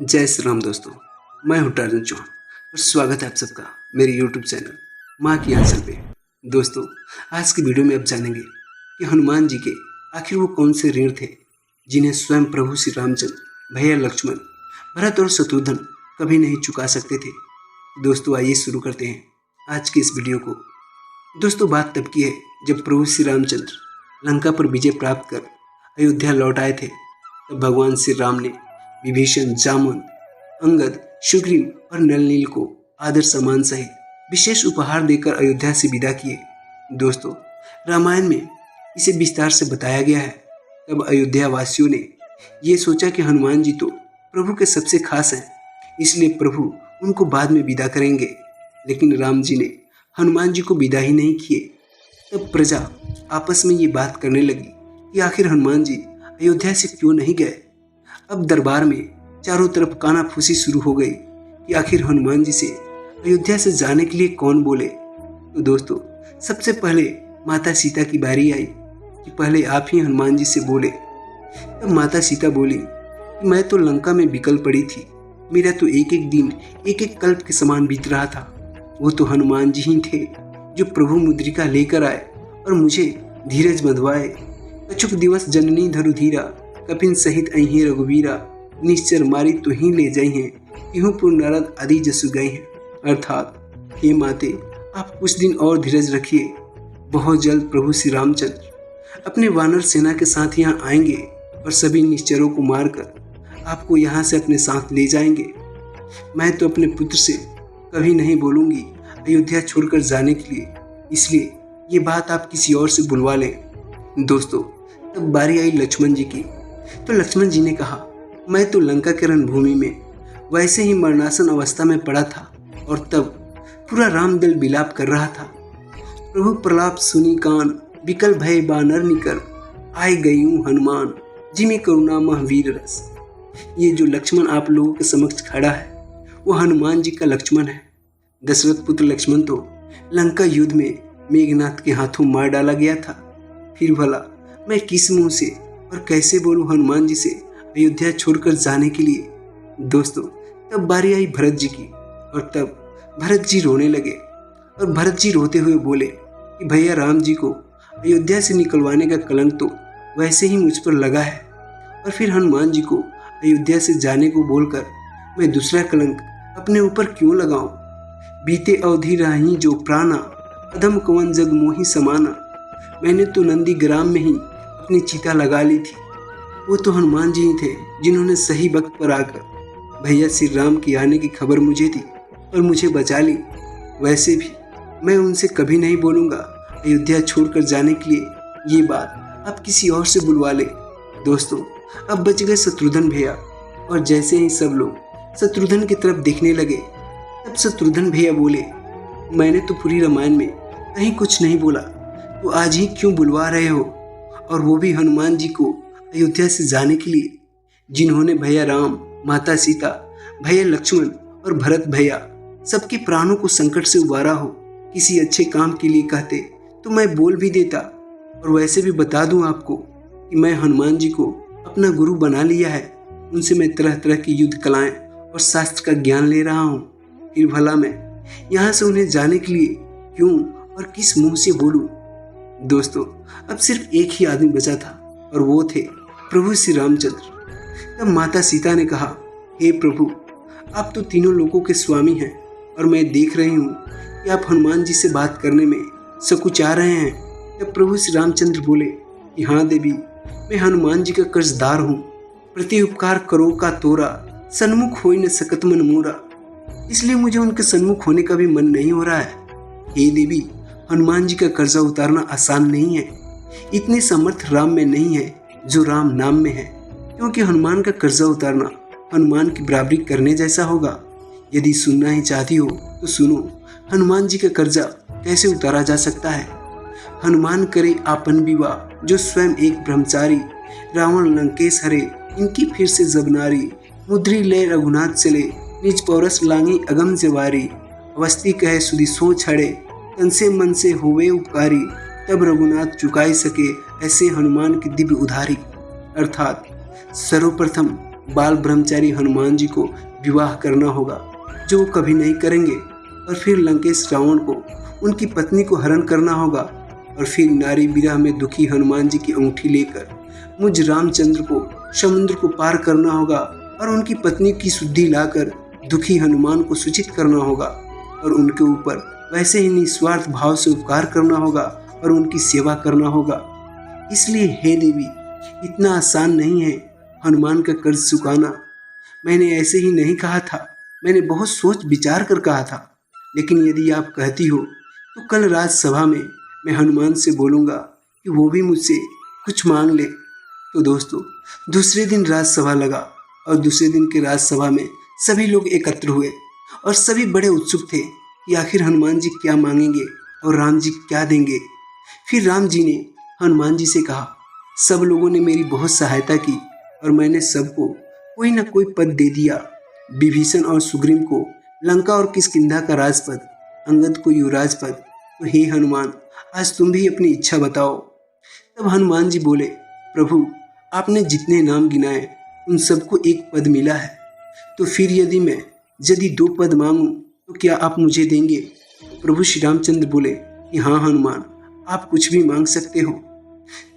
जय श्री राम दोस्तों। मैं हूँ टार्जन चौहान और स्वागत है आप सबका मेरे YouTube चैनल माँ की आंचल पे। दोस्तों, आज की वीडियो में आप जानेंगे कि हनुमान जी के आखिर वो कौन से ऋण थे जिन्हें स्वयं प्रभु श्री रामचंद्र, भैया लक्ष्मण, भरत और शत्रुघ्न कभी नहीं चुका सकते थे। दोस्तों, आइए शुरू करते हैं आज की इस वीडियो को। दोस्तों, बात तब की है जब प्रभु श्री रामचंद्र लंका पर विजय प्राप्त कर अयोध्या लौट आए थे। तब भगवान श्री राम ने विभीषण, जामुन, अंगद, सुग्रीव और नलनील को आदर सम्मान सहित विशेष उपहार देकर अयोध्या से विदा किए। दोस्तों, रामायण में इसे विस्तार से बताया गया है। तब अयोध्या वासियों ने ये सोचा कि हनुमान जी तो प्रभु के सबसे खास हैं, इसलिए प्रभु उनको बाद में विदा करेंगे। लेकिन राम जी ने हनुमान जी को विदा ही नहीं किए। तब प्रजा आपस में ये बात करने लगी कि आखिर हनुमान जी अयोध्या से क्यों नहीं गए। अब दरबार में चारों तरफ कानाफूसी शुरू हो गई कि आखिर हनुमान जी से अयोध्या से जाने के लिए कौन बोले। तो दोस्तों, सबसे पहले माता सीता की बारी आई कि पहले आप ही हनुमान जी से बोले। तब माता सीता बोली कि मैं तो लंका में बिकल पड़ी थी, मेरा तो एक एक दिन एक एक कल्प के समान बीत रहा था। वो तो हनुमान जी ही थे जो प्रभु मुद्रिका लेकर आए और मुझे धीरज बंधवाए। कछुक दिवस जननी धरु धीरा, कपिन सहित अहीं रघुवीरा, निश्चर मारी तो ही ले जाई हैं, इहु पुर नारद आदि जसु गए हैं। अर्थात, हे माते, आप कुछ दिन और धीरज रखिए, बहुत जल्द प्रभु श्री रामचंद्र अपने वानर सेना के साथ यहाँ आएंगे और सभी निश्चरों को मारकर आपको यहाँ से अपने साथ ले जाएंगे। मैं तो अपने पुत्र से कभी नहीं बोलूँगी अयोध्या छोड़कर जाने के लिए, इसलिए ये बात आप किसी और से बुलवा लें। दोस्तों, तब बारी आई लक्ष्मण जी की। तो लक्ष्मण जी ने कहा, मैं तो लंका के रणभूमि में वैसे ही मरणासन अवस्था में पड़ा था और तब पूरा रामदल विलाप कर रहा था। प्रभु प्रलाप सुनी कान, विकल भय बानर निकल, आए गयूं हनुमान, जिमी करुणा मह वीर रस। ये जो लक्ष्मण आप लोगों के समक्ष खड़ा है वो हनुमान जी का लक्ष्मण है। दशरथ पुत्र लक्ष्मण तो लंका युद्ध में मेघनाथ के हाथों मार डाला गया था। फिर भला मैं किस मुंह से और कैसे बोलूं हनुमान जी से अयोध्या छोड़कर जाने के लिए। दोस्तों, तब बारी आई भरत जी की और तब भरत जी रोने लगे और भरत जी रोते हुए बोले कि भैया राम जी को अयोध्या से निकलवाने का कलंक तो वैसे ही मुझ पर लगा है, और फिर हनुमान जी को अयोध्या से जाने को बोलकर मैं दूसरा कलंक अपने ऊपर क्यों लगाऊं। बीते अवधि राही जो प्राणा, अधम कवन जग मोही समाना। मैंने तो नंदी ग्राम में ही अपनी चिता लगा ली थी। वो तो हनुमान जी ही थे जिन्होंने सही वक्त पर आकर भैया श्री राम की आने की खबर मुझे दी और मुझे बचा ली। वैसे भी मैं उनसे कभी नहीं बोलूँगा अयोध्या छोड़कर जाने के लिए। ये बात आप किसी और से बुलवा लें। दोस्तों, अब बच गए शत्रुघ्न भैया, और जैसे ही सब लोग शत्रुघ्न की तरफ देखने लगे तब शत्रुघ्न भैया बोले, मैंने तो पूरी रामायण में कहीं कुछ नहीं बोला, तो आज ही क्यों बुलवा रहे हो, और वो भी हनुमान जी को अयोध्या से जाने के लिए, जिन्होंने भैया राम, माता सीता, भैया लक्ष्मण और भरत भैया सबके प्राणों को संकट से उबारा हो। किसी अच्छे काम के लिए कहते तो मैं बोल भी देता। और वैसे भी बता दूं आपको कि मैं हनुमान जी को अपना गुरु बना लिया है। उनसे मैं तरह तरह की युद्ध कलाएं और शास्त्र का ज्ञान ले रहा हूँ। फिर भला मैं यहाँ से उन्हें जाने के लिए क्यों और किस मुंह से बोलूँ। दोस्तों, अब सिर्फ एक ही आदमी बचा था और वो थे प्रभु श्री रामचंद्र। तब माता सीता ने कहा, हे प्रभु, आप तो तीनों लोगों के स्वामी हैं और मैं देख रही हूँ कि आप हनुमान जी से बात करने में सकुचा रहे हैं। तब प्रभु श्री रामचंद्र बोले कि हाँ देवी, मैं हनुमान जी का कर्जदार हूँ। प्रति उपकार करो का तोरा, सन्मुख हो न सकत मन मोरा। इसलिए मुझे उनके सन्मुख होने का भी मन नहीं हो रहा है। हे देवी, हनुमान जी का कर्जा उतारना आसान नहीं है। इतने समर्थ राम में नहीं है जो राम नाम में है, क्योंकि हनुमान का कर्जा उतारना हनुमान की बराबरी करने जैसा होगा। यदि सुनना ही चाहती हो तो सुनो, हनुमान जी का कर्जा कैसे उतारा जा सकता है। हनुमान करे आपन विवाह, जो स्वयं एक ब्रह्मचारी, रावण लंकेश हरे, इनकी फिर से जबनारी, मुद्री ले रघुनाथ चले, निज पौरस लांगी अगम जवारी, अवस्थी कहे सुधि सो छड़े, तन से मन से होवे उपकारी, तब रघुनाथ चुकाई सके ऐसे हनुमान की दिव्य उधारी। अर्थात सर्वप्रथम बाल ब्रह्मचारी हनुमान जी को विवाह करना होगा, जो वो कभी नहीं करेंगे। और फिर लंकेश रावण को उनकी पत्नी को हरण करना होगा। और फिर नारी विरह में दुखी हनुमान जी की अंगूठी लेकर मुझ रामचंद्र को समुद्र को पार करना होगा और उनकी पत्नी की शुद्धि लाकर दुखी हनुमान को सूचित करना होगा और उनके ऊपर वैसे ही निस्वार्थ भाव से उपकार करना होगा और उनकी सेवा करना होगा। इसलिए हे देवी, इतना आसान नहीं है हनुमान का कर्ज चुकाना। मैंने ऐसे ही नहीं कहा था, मैंने बहुत सोच विचार कर कहा था। लेकिन यदि आप कहती हो तो कल राजसभा में मैं हनुमान से बोलूँगा कि वो भी मुझसे कुछ मांग ले। तो दोस्तों, दूसरे दिन राजसभा लगा और दूसरे दिन के राजसभा में सभी लोग एकत्र हुए और सभी बड़े उत्सुक थे कि आखिर हनुमान जी क्या मांगेंगे और राम जी क्या देंगे। फिर राम जी ने हनुमान जी से कहा, सब लोगों ने मेरी बहुत सहायता की और मैंने सबको कोई ना कोई पद दे दिया। विभीषण और सुग्रीव को लंका और किष्किंधा का राजपद, अंगद को युवराज पद। तो हे हनुमान, आज तुम भी अपनी इच्छा बताओ। तब हनुमान जी बोले, प्रभु, आपने जितने नाम गिनाए उन सबको एक पद मिला है। तो फिर यदि 2 पद मांगूं तो क्या आप मुझे देंगे? प्रभु श्री रामचंद्र बोले कि हाँ हनुमान, आप कुछ भी मांग सकते हो।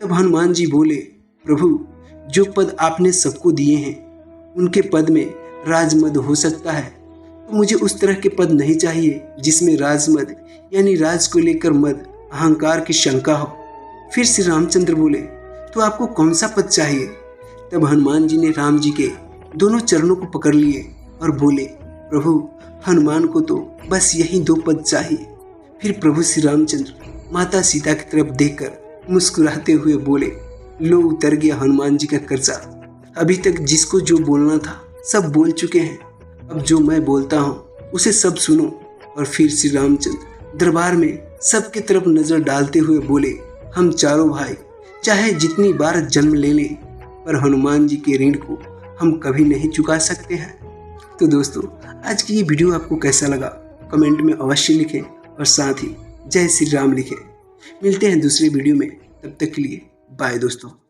तब हनुमान जी बोले, प्रभु, जो पद आपने सबको दिए हैं उनके पद में राजमद हो सकता है, तो मुझे उस तरह के पद नहीं चाहिए जिसमें राजमद यानी राज को लेकर मद, अहंकार की शंका हो। फिर श्री रामचंद्र बोले, तो आपको कौन सा पद चाहिए? तब हनुमान जी ने राम जी के दोनों चरणों को पकड़ लिए और बोले, प्रभु, हनुमान को तो बस यही 2 पद चाहिए। फिर प्रभु श्री रामचंद्र माता सीता की तरफ देखकर मुस्कुराते हुए बोले, लो उतर गया हनुमान जी का कर्जा। अभी तक जिसको जो बोलना था सब बोल चुके हैं, अब जो मैं बोलता हूँ उसे सब सुनो। और फिर श्री रामचंद्र दरबार में सबके तरफ नजर डालते हुए बोले, हम चारों भाई चाहे जितनी बार जन्म ले लें, पर हनुमान जी के ऋण को हम कभी नहीं चुका सकते हैं। तो दोस्तों, आज की ये वीडियो आपको कैसा लगा कमेंट में अवश्य लिखें और साथ ही जय श्री राम लिखें। मिलते हैं दूसरे वीडियो में, तब तक के लिए बाय दोस्तों।